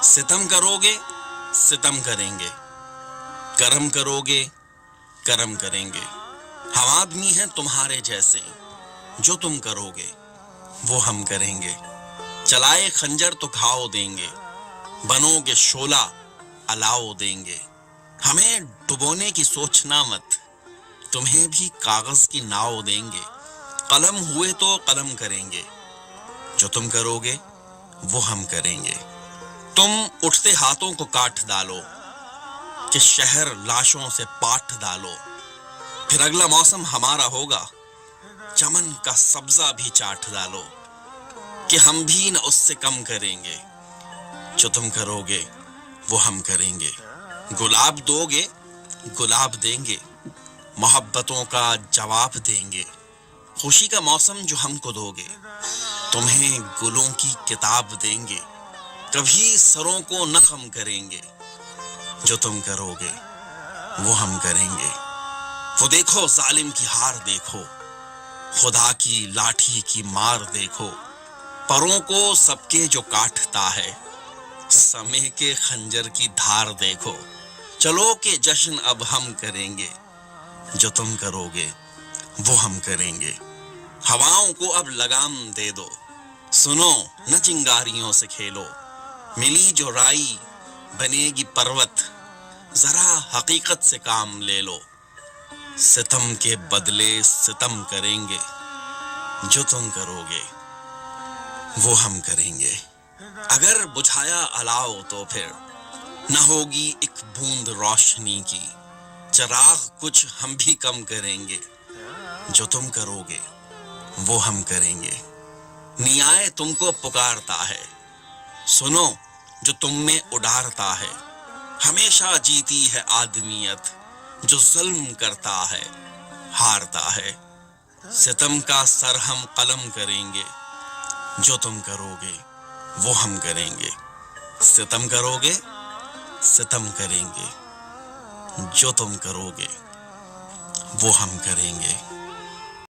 ستم کرو گے ستم کریں گے، کرم کرو گے کرم کریں گے۔ ہم آدمی ہیں تمہارے جیسے، جو تم کرو گے وہ ہم کریں گے۔ چلائے خنجر تو گھاؤ دیں گے، بنو گے شعلہ الاؤ دیں گے۔ ہمیں ڈبونے کی سوچنا مت، تمہیں بھی کاغذ کی ناؤ دیں گے۔ قلم ہوئے تو قلم کریں گے، جو تم کرو گے وہ ہم کریں گے۔ تم اٹھتے ہاتھوں کو کاٹ ڈالو کہ شہر لاشوں سے پاٹ ڈالو۔ پھر اگلا موسم ہمارا ہوگا، چمن کا سبزہ بھی چاٹ ڈالو، کہ ہم بھی نہ اس سے کم کریں گے۔ جو تم کرو گے وہ ہم کریں گے۔ گلاب دو گے گلاب دیں گے، محبتوں کا جواب دیں گے۔ خوشی کا موسم جو ہم کو دو گے، تمہیں گلوں کی کتاب دیں گے۔ کبھی سروں کو نہ خم کریں گے، جو تم کرو گے وہ ہم کریں گے۔ وہ دیکھو ظالم کی ہار دیکھو، خدا کی لاٹھی کی مار دیکھو۔ پروں کو سب کے جو کاٹتا ہے، سمے کے خنجر کی دھار دیکھو۔ چلو کہ جشن اب ہم کریں گے، جو تم کرو گے وہ ہم کریں گے۔ ہواؤں کو اب لگام دے دو، سنو نہ چنگاریوں سے کھیلو۔ ملی جو رائی بنے گی پروت، ذرا حقیقت سے کام لے لو۔ ستم کے بدلے ستم کریں گے، جو تم کرو گے وہ ہم کریں گے۔ اگر بجھایا الاؤ تو پھر نہ ہوگی ایک بوند روشنی کی۔ چراغ کچھ ہم بھی کم کریں گے، جو تم کرو گے وہ ہم کریں گے۔ نیائے تم کو پکارتا ہے، سنو جو تم میں اڈارتا ہے۔ ہمیشہ جیتی ہے آدمیت، جو ظلم کرتا ہے ہارتا ہے۔ ستم کا سر ہم قلم کریں گے، جو تم کرو گے وہ ہم کریں گے۔ ستم کرو گے ستم کریں گے، جو تم کرو گے وہ ہم کریں گے۔